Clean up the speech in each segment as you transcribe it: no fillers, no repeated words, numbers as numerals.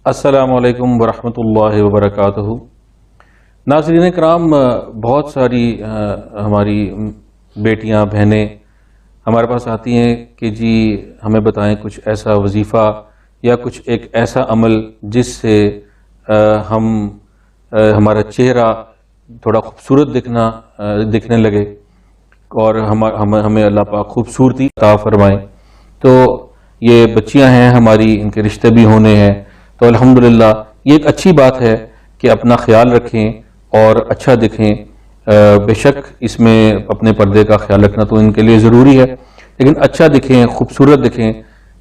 السلام علیکم ورحمۃ اللہ وبرکاتہ۔ ناظرین کرام، بہت ساری ہماری بیٹیاں بہنیں ہمارے پاس آتی ہیں کہ جی ہمیں بتائیں کچھ ایسا وظیفہ یا کچھ ایک ایسا عمل جس سے ہمارا چہرہ تھوڑا خوبصورت دکھنے لگے اور ہمیں اللہ پاک خوبصورتی عطا فرمائیں۔ تو یہ بچیاں ہیں ہماری، ان کے رشتے بھی ہونے ہیں، تو الحمدللہ یہ ایک اچھی بات ہے کہ اپنا خیال رکھیں اور اچھا دکھیں۔ بے شک اس میں اپنے پردے کا خیال رکھنا تو ان کے لیے ضروری ہے، لیکن اچھا دکھیں، خوبصورت دکھیں۔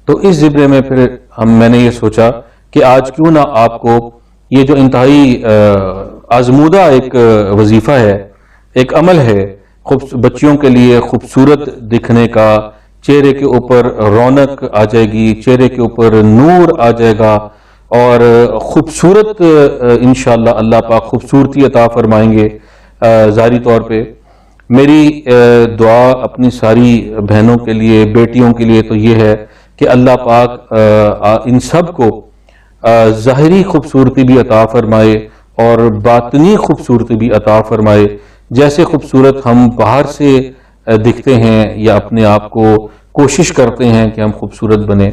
تو اس ضمن میں پھر میں نے یہ سوچا کہ آج کیوں نہ آپ کو یہ جو انتہائی آزمودہ ایک وظیفہ ہے، ایک عمل ہے بچیوں کے لیے خوبصورت دکھنے کا، چہرے کے اوپر رونق آ جائے گی، چہرے کے اوپر نور آ جائے گا اور خوبصورت انشاءاللہ اللہ پاک خوبصورتی عطا فرمائیں گے۔ ظاہری طور پہ میری دعا اپنی ساری بہنوں کے لیے، بیٹیوں کے لیے تو یہ ہے کہ اللہ پاک ان سب کو ظاہری خوبصورتی بھی عطا فرمائے اور باطنی خوبصورتی بھی عطا فرمائے۔ جیسے خوبصورت ہم باہر سے دکھتے ہیں یا اپنے آپ کو کوشش کرتے ہیں کہ ہم خوبصورت بنیں،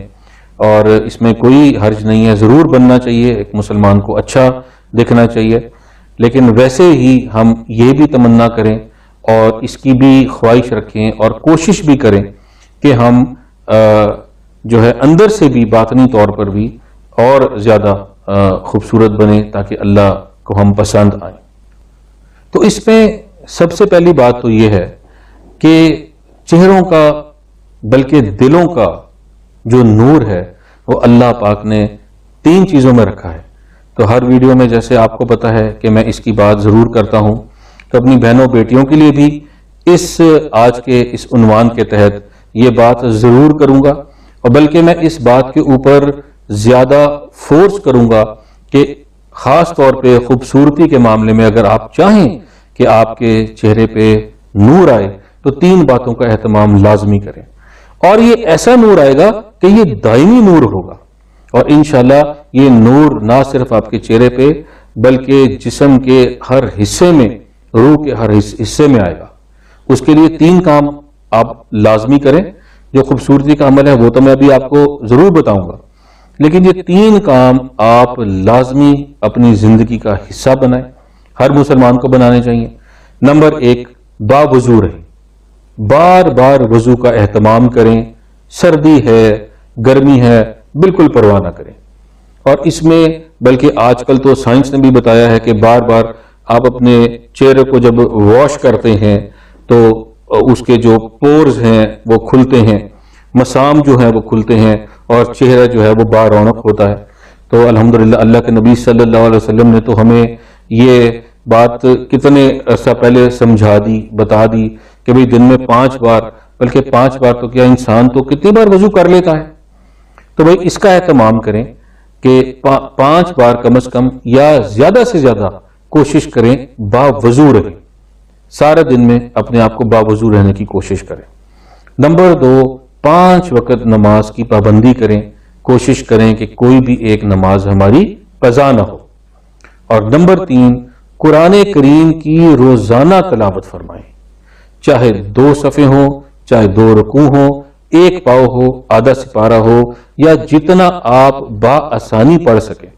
اور اس میں کوئی حرج نہیں ہے، ضرور بننا چاہیے، ایک مسلمان کو اچھا دکھنا چاہیے، لیکن ویسے ہی ہم یہ بھی تمنا کریں اور اس کی بھی خواہش رکھیں اور کوشش بھی کریں کہ ہم جو ہے اندر سے بھی باطنی طور پر بھی اور زیادہ خوبصورت بنیں تاکہ اللہ کو ہم پسند آئیں۔ تو اس میں سب سے پہلی بات تو یہ ہے کہ چہروں کا بلکہ دلوں کا جو نور ہے وہ اللہ پاک نے 3 چیزوں میں رکھا ہے۔ تو ہر ویڈیو میں جیسے آپ کو پتا ہے کہ میں اس کی بات ضرور کرتا ہوں، تو اپنی بہنوں بیٹیوں کے لیے بھی آج کے اس عنوان کے تحت یہ بات ضرور کروں گا، اور بلکہ میں اس بات کے اوپر زیادہ فورس کروں گا کہ خاص طور پہ خوبصورتی کے معاملے میں اگر آپ چاہیں کہ آپ کے چہرے پہ نور آئے تو 3 باتوں کا اہتمام لازمی کریں، اور یہ ایسا نور آئے گا کہ یہ دائمی نور ہوگا، اور انشاءاللہ یہ نور نہ صرف آپ کے چہرے پہ بلکہ جسم کے ہر حصے میں، روح کے ہر حصے میں آئے گا۔ اس کے لیے 3 کام آپ لازمی کریں۔ جو خوبصورتی کا عمل ہے وہ تو میں ابھی آپ کو ضرور بتاؤں گا، لیکن یہ 3 کام آپ لازمی اپنی زندگی کا حصہ بنائیں، ہر مسلمان کو بنانے چاہیے۔ نمبر 1، باوضو رہیں، بار بار وضو کا اہتمام کریں، سردی ہے، گرمی ہے، بالکل پرواہ نہ کریں۔ اور اس میں بلکہ آج کل تو سائنس نے بھی بتایا ہے کہ بار بار آپ اپنے چہرے کو جب واش کرتے ہیں تو اس کے جو پورز ہیں وہ کھلتے ہیں، مسام جو ہیں وہ کھلتے ہیں، اور چہرہ جو ہے وہ بارونق ہوتا ہے۔ تو الحمدللہ اللہ کے نبی صلی اللہ علیہ وسلم نے تو ہمیں یہ بات کتنے عرصہ پہلے سمجھا دی، بتا دی کہ بھئی دن میں 5 بار، بلکہ 5 بار تو کیا انسان تو کتنی بار وضو کر لیتا ہے۔ تو بھئی اس کا اہتمام کریں کہ 5 بار کم از کم یا زیادہ سے زیادہ کوشش کریں باوضو رہیں، سارے دن میں اپنے آپ کو باوضو رہنے کی کوشش کریں۔ نمبر 2، 5 وقت نماز کی پابندی کریں، کوشش کریں کہ کوئی بھی ایک نماز ہماری قضا نہ ہو۔ اور نمبر 3، قرآن کریم کی روزانہ تلاوت فرمائیں، چاہے 2 صفحے ہوں، چاہے 2 رکوع ہوں، 1 پاؤ ہو، آدھا سپارہ ہو، یا جتنا آپ بآسانی پڑھ سکیں،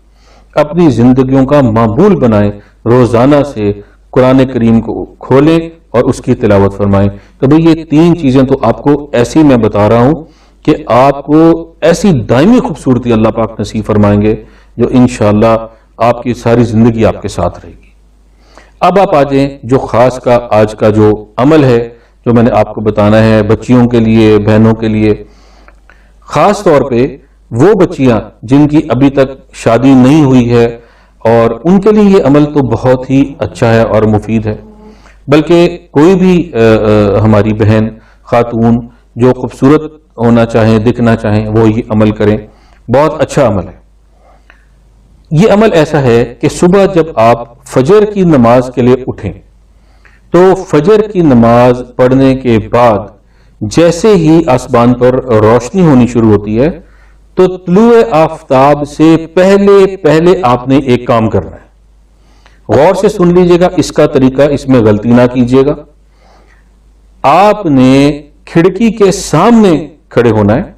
اپنی زندگیوں کا معمول بنائیں، روزانہ سے قرآن کریم کو کھولیں اور اس کی تلاوت فرمائیں۔ تو بھئی یہ 3 چیزیں تو آپ کو ایسی میں بتا رہا ہوں کہ آپ کو ایسی دائمی خوبصورتی اللہ پاک نصیب فرمائیں گے جو انشاءاللہ آپ کی ساری زندگی آپ کے ساتھ رہے گی۔ اب آپ آ جائیں جو خاص کا آج کا جو عمل ہے جو میں نے آپ کو بتانا ہے بچیوں کے لیے، بہنوں کے لیے، خاص طور پہ وہ بچیاں جن کی ابھی تک شادی نہیں ہوئی ہے، اور ان کے لیے یہ عمل تو بہت ہی اچھا ہے اور مفید ہے۔ بلکہ کوئی بھی ہماری بہن خاتون جو خوبصورت ہونا چاہیں، دکھنا چاہیں، وہ یہ عمل کریں، بہت اچھا عمل ہے۔ یہ عمل ایسا ہے کہ صبح جب آپ فجر کی نماز کے لیے اٹھیں تو فجر کی نماز پڑھنے کے بعد جیسے ہی آسمان پر روشنی ہونی شروع ہوتی ہے تو طلوع آفتاب سے پہلے آپ نے ایک کام کرنا ہے. غور سے سن لیجئے گا اس کا طریقہ، اس میں غلطی نہ کیجئے گا. آپ نے کھڑکی کے سامنے کھڑے ہونا ہے،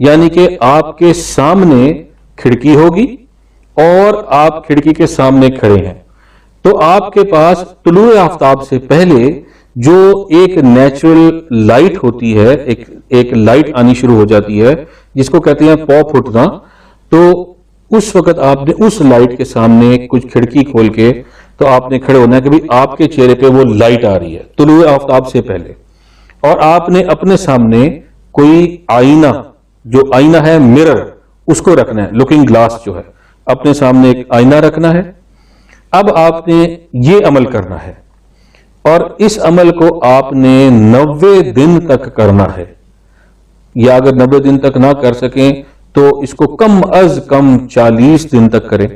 یعنی کہ آپ کے سامنے کھڑکی ہوگی اور آپ کھڑکی کے سامنے کھڑے ہیں، تو آپ کے پاس طلوع آفتاب سے پہلے جو ایک نیچرل لائٹ ہوتی ہے، ایک لائٹ آنی شروع ہو جاتی ہے جس کو کہتے ہیں پاپ پھٹنا، تو اس وقت آپ نے اس لائٹ کے سامنے کچھ کھڑکی کھول کے تو آپ نے کھڑے ہونا ہے کہ بھی آپ کے چہرے پہ وہ لائٹ آ رہی ہے طلوع آفتاب سے پہلے. اور آپ نے اپنے سامنے کوئی آئینہ، جو آئینہ ہے مرر، اس کو رکھنا ہے، لوکنگ گلاس جو ہے اپنے سامنے ایک آئینہ رکھنا ہے. اب آپ نے یہ عمل کرنا ہے اور اس عمل کو آپ نے 90 دن تک کرنا ہے، یا اگر 90 دن تک نہ کر سکیں تو اس کو کم از کم 40 دن تک کریں.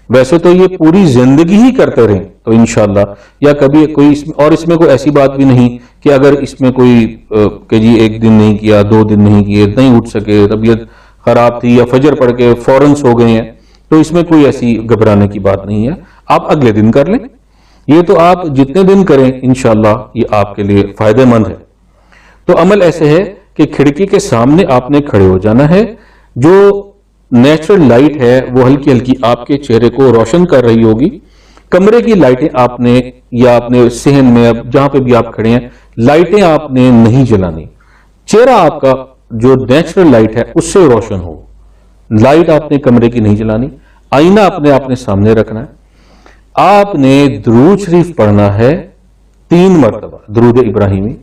ویسے تو یہ پوری زندگی ہی کرتے رہیں تو انشاءاللہ، یا کبھی کوئی اور اس میں کوئی ایسی بات بھی نہیں کہ اگر اس میں کوئی کہ جی ایک دن نہیں کیا، 2 دن نہیں کیے، نہیں اٹھ سکے، طبیعت خراب تھی یا فجر پڑھ کے فوراً سو گئے ہیں، تو اس میں کوئی ایسی گھبرانے کی بات نہیں ہے. آپ اگلے دن کر لیں. یہ تو آپ جتنے دن کریں انشاءاللہ یہ آپ کے لیے فائدہ مند ہے. تو عمل ایسے ہے کہ کھڑکی کے سامنے آپ نے کھڑے ہو جانا ہے. جو نیچرل لائٹ ہے وہ ہلکی ہلکی آپ کے چہرے کو روشن کر رہی ہوگی. کمرے کی لائٹیں آپ نے، یا اپنے صحن میں اب جہاں پہ بھی آپ کھڑے ہیں، لائٹیں آپ نے نہیں جلانی. چہرہ آپ کا جو نیچرل لائٹ ہے اس سے روشن ہو. لائٹ آپ نے کمرے کی نہیں جلانی. آئینہ اپنے سامنے رکھنا ہے. آپ نے درود شریف پڑھنا ہے 3 مرتبہ، درود ابراہیمی.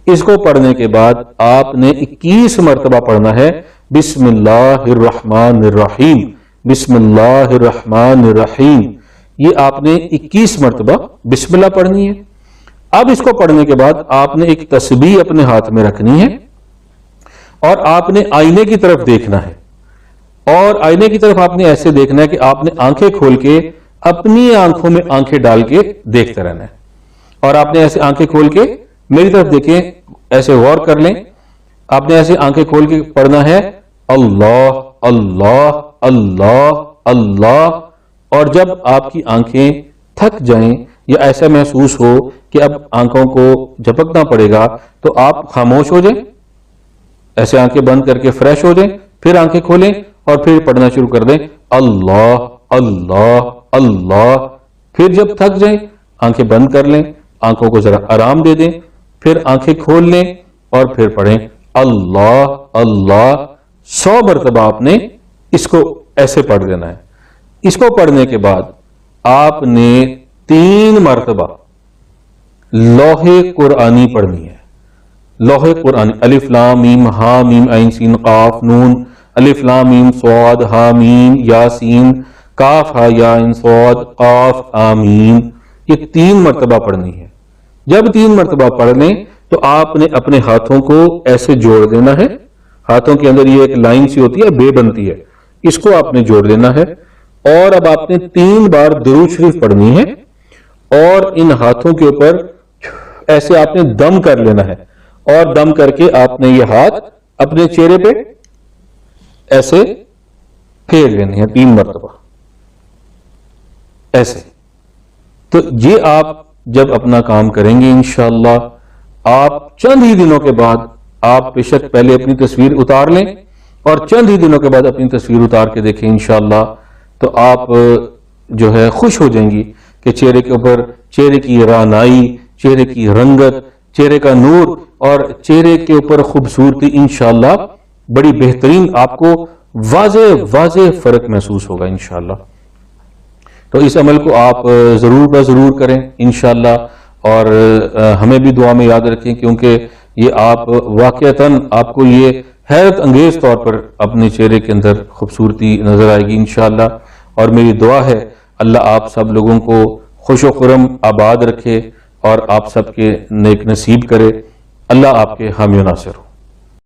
اس کو پڑھنے کے بعد آپ نے 21 مرتبہ پڑھنا ہے بسم اللہ الرحمن الرحیم، بسم اللہ الرحمن الرحیم. یہ آپ نے 21 مرتبہ بسم اللہ پڑھنی ہے. اب اس کو پڑھنے کے بعد آپ نے ایک تسبیح اپنے ہاتھ میں رکھنی ہے اور آپ نے آئینے کی طرف دیکھنا ہے. اور آئینے کی طرف آپ نے ایسے دیکھنا ہے کہ آپ نے آنکھیں کھول کے اپنی آنکھوں میں آنکھیں ڈال کے دیکھتے رہنا ہے. اور آپ نے ایسے آنکھیں کھول کے میری طرف دیکھیں، ایسے غور کر لیں. آپ نے ایسے آنکھیں کھول کے پڑھنا ہے اللہ اللہ اللہ اللہ. اور جب آپ کی آنکھیں تھک جائیں یا ایسا محسوس ہو کہ اب آنکھوں کو جھپکنا پڑے گا تو آپ خاموش ہو جائیں، ایسے آنکھیں بند کر کے فریش ہو جائیں، پھر آنکھیں کھولیں اور پھر پڑھنا شروع کر دیں اللہ اللہ اللہ. پھر جب تھک جائیں آنکھیں بند کر لیں، آنکھوں کو ذرا آرام دے دیں، پھر آنکھیں کھول لیں اور پھر پڑھیں اللہ اللہ. 100 مرتبہ آپ نے اس کو ایسے پڑھ دینا ہے. اس کو پڑھنے کے بعد آپ نے 3 مرتبہ لوح قرآنی پڑھنی ہے. لوح قرآنی، الف لام میم ہا میم عین سین قاف نون، الف لام میم صاد ہا میم یا سین کاف ہا یا عین صاد قاف آمین. یہ 3 مرتبہ پڑھنی ہے. جب 3 مرتبہ پڑھ لیں تو آپ نے اپنے ہاتھوں کو ایسے جوڑ دینا ہے. ہاتھوں کے اندر یہ ایک لائن سی ہوتی ہے، بے بنتی ہے، اس کو آپ نے جوڑ دینا ہے. اور اب آپ نے 3 بار درود شریف پڑھنی ہے اور ان ہاتھوں کے اوپر ایسے آپ نے دم کر لینا ہے. اور دم کر کے آپ نے یہ ہاتھ اپنے چہرے پہ ایسے پھیر لینے ہیں 3 مرتبہ ایسے. تو یہ آپ جب اپنا کام کریں گے انشاءاللہ، آپ چند ہی دنوں کے بعد، آپ بے شک پہلے اپنی تصویر اتار لیں اور چند ہی دنوں کے بعد اپنی تصویر اتار کے دیکھیں انشاءاللہ، تو آپ جو ہے خوش ہو جائیں گی کہ چہرے کے اوپر چہرے کی رانائی، چہرے کی رنگت، چہرے کا نور اور چہرے کے اوپر خوبصورتی انشاءاللہ بڑی بہترین آپ کو واضح فرق محسوس ہوگا انشاءاللہ. تو اس عمل کو آپ ضرور کریں انشاءاللہ. اور ہمیں بھی دعا میں یاد رکھیں، کیونکہ یہ آپ واقعتاً آپ کو یہ حیرت انگیز طور پر اپنے چہرے کے اندر خوبصورتی نظر آئے گی انشاءاللہ. اور میری دعا ہے اللہ آپ سب لوگوں کو خوش و خرم آباد رکھے اور آپ سب کے نیک نصیب کرے. اللہ آپ کے حامی و ناصر ہو.